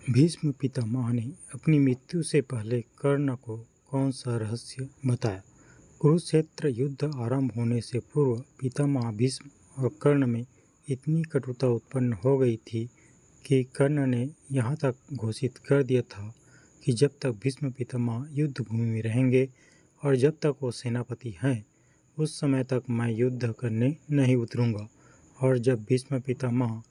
भीष्म पितामह ने अपनी मृत्यु से पहले कर्ण को कौन सा रहस्य बताया? कुरुक्षेत्र युद्ध आरंभ होने से पूर्व पितामह भीष्म और कर्ण में इतनी कटुता उत्पन्न हो गई थी कि कर्ण ने यहाँ तक घोषित कर दिया था कि जब तक भीष्म पितामह युद्ध भूमि में रहेंगे और जब तक वो सेनापति हैं, उस समय तक मैं युद्ध करने नहीं उतरूंगा। और जब भीष्म पितामह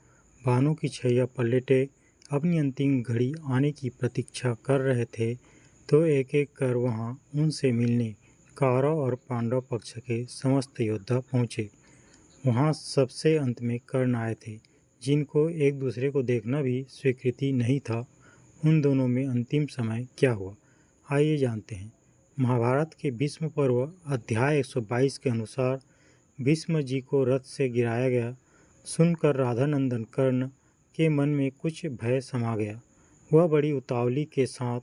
बाणों की छैया पर लेटे अपनी अंतिम घड़ी आने की प्रतीक्षा कर रहे थे, तो एक एक कर वहां उनसे मिलने कौरव और पांडव पक्ष के समस्त योद्धा पहुँचे। वहां सबसे अंत में कर्ण आए थे, जिनको एक दूसरे को देखना भी स्वीकृति नहीं था। उन दोनों में अंतिम समय क्या हुआ, आइए जानते हैं। महाभारत के भीष्म पर्व अध्याय 122 के अनुसार भीष्म जी को रथ से गिराया गया सुनकर राधानंदन कर्ण के मन में कुछ भय समा गया। वह बड़ी उतावली के साथ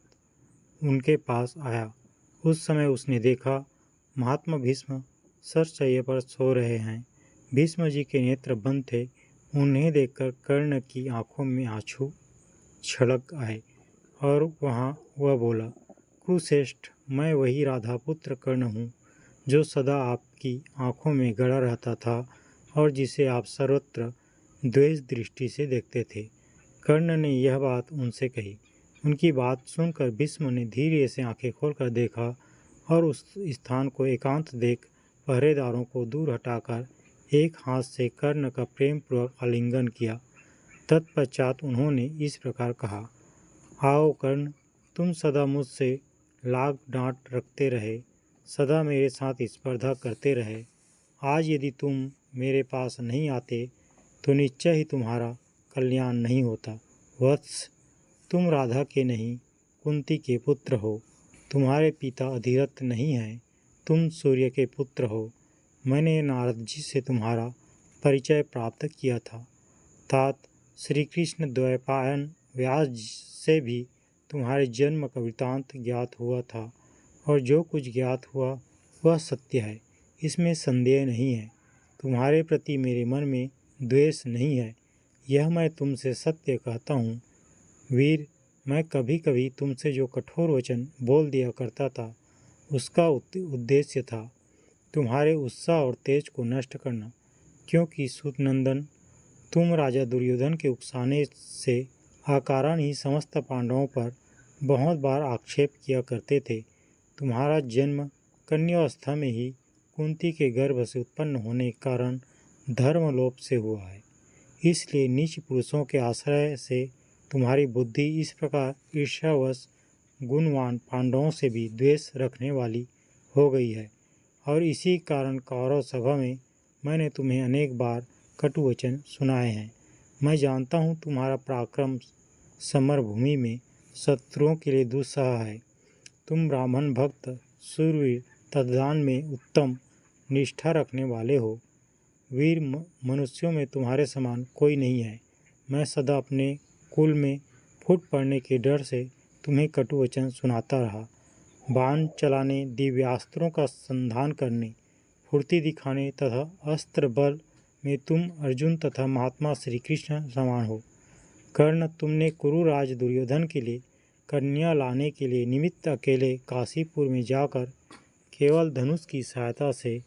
उनके पास आया। उस समय उसने देखा महात्मा भीष्म सरशय्या पर सो रहे हैं। भीष्म जी के नेत्र बंद थे। उन्हें देखकर कर्ण की आंखों में आंसू छलक आए और वह बोला, कुरुश्रेष्ठ, मैं वही राधा पुत्र कर्ण हूँ जो सदा आपकी आंखों में गड़ा रहता था और जिसे आप सर्वत्र द्वेष दृष्टि से देखते थे। कर्ण ने यह बात उनसे कही। उनकी बात सुनकर भीष्म ने धीरे से आंखें खोलकर देखा और उस स्थान को एकांत देख पहरेदारों को दूर हटाकर एक हाथ से कर्ण का प्रेम पूर्वक आलिंगन किया। तत्पश्चात उन्होंने इस प्रकार कहा, आओ कर्ण, तुम सदा मुझसे लाग डांट रखते रहे, सदा मेरे साथ स्पर्धा करते रहे। आज यदि तुम मेरे पास नहीं आते तो निश्चय ही तुम्हारा कल्याण नहीं होता। वत्स, तुम राधा के नहीं कुंती के पुत्र हो। तुम्हारे पिता अधिरथ नहीं हैं, तुम सूर्य के पुत्र हो। मैंने नारद जी से तुम्हारा परिचय प्राप्त किया था। तात श्री कृष्ण द्वैपायन व्यास से भी तुम्हारे जन्म का वृत्तांत ज्ञात हुआ था और जो कुछ ज्ञात हुआ वह सत्य है, इसमें संदेह नहीं है। तुम्हारे प्रति मेरे मन में द्वेष नहीं है, यह मैं तुमसे सत्य कहता हूँ। वीर, मैं कभी कभी तुमसे जो कठोर वचन बोल दिया करता था, उसका उद्देश्य था तुम्हारे उत्साह और तेज को नष्ट करना, क्योंकि सूतनंदन, तुम राजा दुर्योधन के उकसाने से अकारण ही समस्त पांडवों पर बहुत बार आक्षेप किया करते थे। तुम्हारा जन्म कन्यावस्था में ही कुंती के गर्भ से उत्पन्न होने के कारण धर्मलोप से हुआ है। इसलिए नीच पुरुषों के आश्रय से तुम्हारी बुद्धि इस प्रकार ईर्ष्यावश गुणवान पांडवों से भी द्वेष रखने वाली हो गई है। और इसी कारण कौरव सभा में मैंने तुम्हें अनेक बार कटु वचन सुनाए हैं। मैं जानता हूँ तुम्हारा पराक्रम समर भूमि में शत्रुओं के लिए दुस्सह है। तुम ब्राह्मण भक्त, शूरवीर, तद्दान में उत्तम निष्ठा रखने वाले हो। वीर, मनुष्यों में तुम्हारे समान कोई नहीं है। मैं सदा अपने कुल में फूट पड़ने के डर से तुम्हें कटु वचन सुनाता रहा। बाण चलाने, दिव्यास्त्रों का संधान करने, फुर्ती दिखाने तथा अस्त्र बल में तुम अर्जुन तथा महात्मा श्री कृष्ण समान हो। कर्ण, तुमने कुरुराज दुर्योधन के लिए कन्या लाने के लिए निमित्त अकेले काशीपुर में जाकर केवल धनुष की सहायता से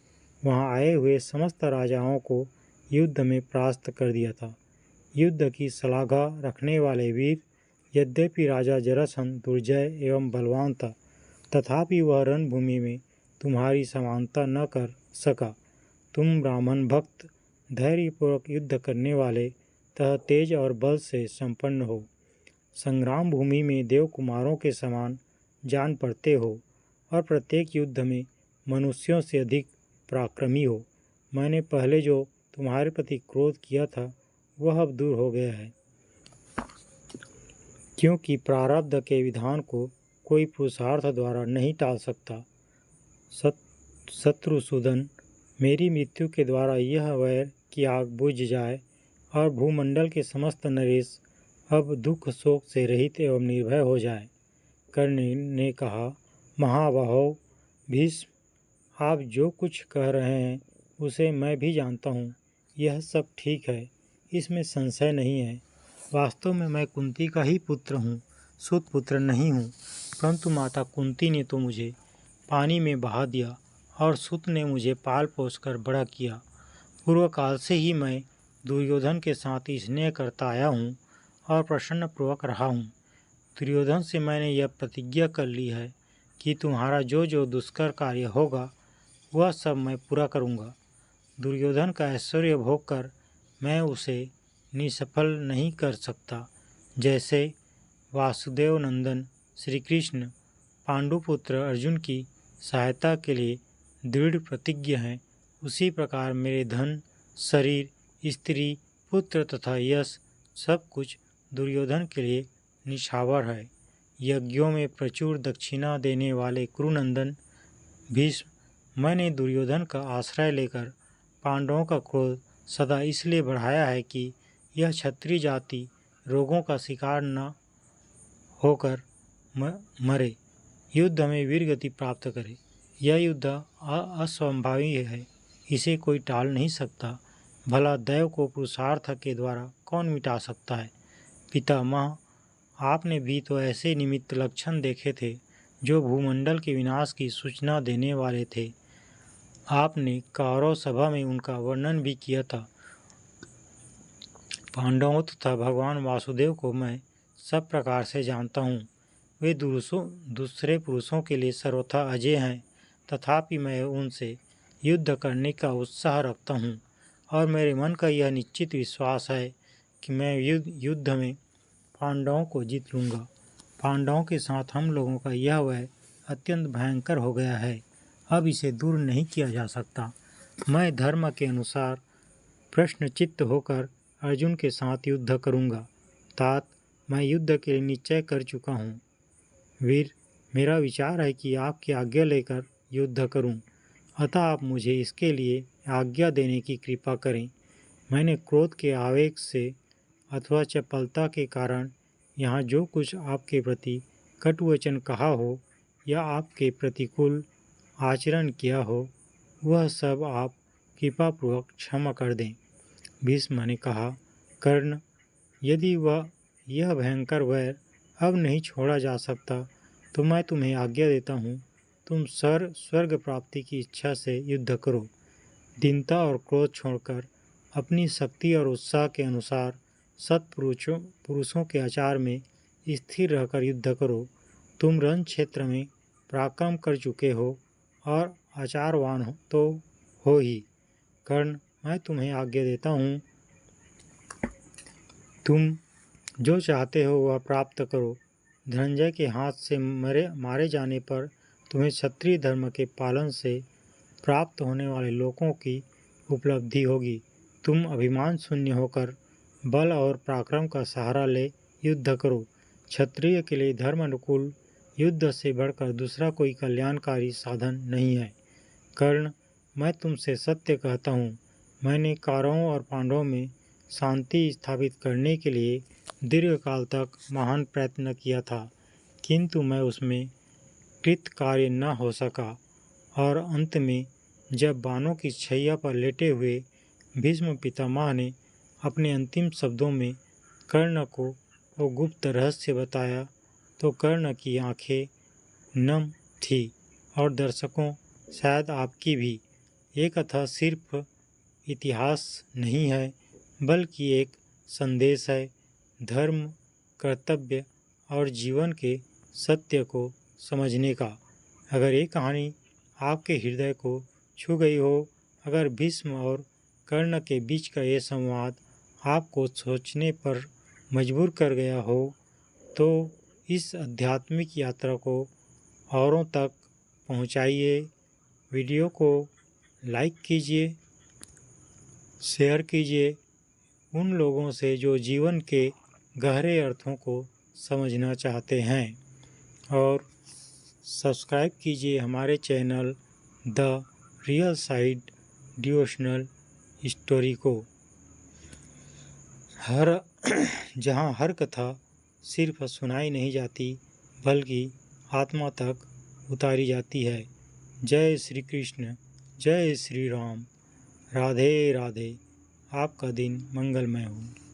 वहां आए हुए समस्त राजाओं को युद्ध में परास्त कर दिया था। युद्ध की श्लाघा रखने वाले वीर, यद्यपि राजा जरासंध दुर्जय एवं बलवान था, तथापि वह रणभूमि में तुम्हारी समानता न कर सका। तुम ब्राह्मण भक्त, धैर्यपूर्वक युद्ध करने वाले तथा तेज और बल से संपन्न हो। संग्राम भूमि में देव कुमारों के समान जान पड़ते हो और प्रत्येक युद्ध में मनुष्यों से अधिक पराक्रमी हो। मैंने पहले जो तुम्हारे प्रति क्रोध किया था वह अब दूर हो गया है, क्योंकि प्रारब्ध के विधान को कोई पुरुषार्थ द्वारा नहीं टाल सकता। शत्रुसूदन, मेरी मृत्यु के द्वारा यह वैर की आग बुझ जाए और भूमंडल के समस्त नरेश अब दुख शोक से रहित एवं निर्भय हो जाए। कर्ण ने कहा, महाबाहो भीष्म, आप जो कुछ कह रहे हैं उसे मैं भी जानता हूँ। यह सब ठीक है, इसमें संशय नहीं है। वास्तव में मैं कुंती का ही पुत्र हूँ, सूत पुत्र नहीं हूँ। परंतु माता कुंती ने तो मुझे पानी में बहा दिया और सूत ने मुझे पाल पोस कर बड़ा किया। पूर्व काल से ही मैं दुर्योधन के साथ स्नेह करता आया हूँ और प्रसन्नपूर्वक रहा हूँ। दुर्योधन से मैंने यह प्रतिज्ञा कर ली है कि तुम्हारा जो जो दुष्कर कार्य होगा वह सब मैं पूरा करूँगा। दुर्योधन का ऐश्वर्य भोग कर मैं उसे निष्फल नहीं कर सकता। जैसे वासुदेव नंदन श्री कृष्ण पांडुपुत्र अर्जुन की सहायता के लिए दृढ़ प्रतिज्ञ हैं, उसी प्रकार मेरे धन, शरीर, स्त्री, पुत्र तथा यश सब कुछ दुर्योधन के लिए निछावर है। यज्ञों में प्रचुर दक्षिणा देने वाले कुरुनंदन भीष्म, मैंने दुर्योधन का आश्रय लेकर पांडवों का क्रोध सदा इसलिए बढ़ाया है कि यह क्षत्रिय जाति रोगों का शिकार न होकर मरे, युद्ध में वीरगति प्राप्त करे। यह युद्ध असंभावी है, इसे कोई टाल नहीं सकता। भला दैव को पुरुषार्थ के द्वारा कौन मिटा सकता है। पितामह, आपने भी तो ऐसे निमित्त लक्षण देखे थे जो भूमंडल के विनाश की सूचना देने वाले थे। आपने कौरव सभा में उनका वर्णन भी किया था। पांडवों तथा भगवान वासुदेव को मैं सब प्रकार से जानता हूँ। वे दूसरे पुरुषों के लिए सर्वथा अजय हैं, तथापि मैं उनसे युद्ध करने का उत्साह रखता हूँ और मेरे मन का यह निश्चित विश्वास है कि मैं युद्ध में पांडवों को जीत लूँगा। पांडवों के साथ हम लोगों का यह वह अत्यंत भयंकर हो गया है, अब इसे दूर नहीं किया जा सकता। मैं धर्म के अनुसार प्रश्नचित्त होकर अर्जुन के साथ युद्ध करूँगा। तात, मैं युद्ध के लिए निश्चय कर चुका हूँ। वीर, मेरा विचार है कि आपकी आज्ञा लेकर युद्ध करूं, अतः आप मुझे इसके लिए आज्ञा देने की कृपा करें। मैंने क्रोध के आवेग से अथवा चपलता के कारण यहाँ जो कुछ आपके प्रति कटुवचन कहा हो या आपके प्रतिकूल आचरण किया हो, वह सब आप कृपापूर्वक क्षमा कर दें। भीष्म ने कहा, कर्ण, यदि यह भयंकर वैर अब नहीं छोड़ा जा सकता तो मैं तुम्हें आज्ञा देता हूँ, तुम स्वर्ग प्राप्ति की इच्छा से युद्ध करो। दीनता और क्रोध छोड़कर अपनी शक्ति और उत्साह के अनुसार पुरुषों के आचार में स्थिर रहकर युद्ध करो। तुम रण क्षेत्र में पराक्रम कर चुके हो और आचारवान तो हो ही। कर्ण, मैं तुम्हें आज्ञा देता हूँ, तुम जो चाहते हो वह प्राप्त करो। धनंजय के हाथ से मारे जाने पर तुम्हें क्षत्रिय धर्म के पालन से प्राप्त होने वाले लोकों की उपलब्धि होगी। तुम अभिमान शून्य होकर बल और पराक्रम का सहारा ले युद्ध करो। क्षत्रिय के लिए धर्म अनुकूल युद्ध से बढ़कर दूसरा कोई कल्याणकारी साधन नहीं है। कर्ण, मैं तुमसे सत्य कहता हूँ, मैंने कौरवों और पांडवों में शांति स्थापित करने के लिए दीर्घकाल तक महान प्रयत्न किया था, किंतु मैं उसमें कृत कार्य न हो सका और अंत में जब बाणों की छय्या पर लेटे हुए भीष्म पितामह ने अपने अंतिम शब्दों में कर्ण को वो गुप्त रहस्य बताया तो कर्ण की आंखें नम थी और दर्शकों, शायद आपकी भी। ये कथा सिर्फ इतिहास नहीं है बल्कि एक संदेश है, धर्म, कर्तव्य और जीवन के सत्य को समझने का। अगर ये कहानी आपके हृदय को छू गई हो, अगर भीष्म और कर्ण के बीच का ये संवाद आपको सोचने पर मजबूर कर गया हो, तो इस आध्यात्मिक यात्रा को औरों तक पहुंचाइए। वीडियो को लाइक कीजिए, शेयर कीजिए उन लोगों से जो जीवन के गहरे अर्थों को समझना चाहते हैं, और सब्सक्राइब कीजिए हमारे channel the real side devotional story को। जहां हर कथा सिर्फ सुनाई नहीं जाती बल्कि आत्मा तक उतारी जाती है। जय श्री कृष्ण, जय श्री राम, राधे राधे। आपका दिन मंगलमय हो।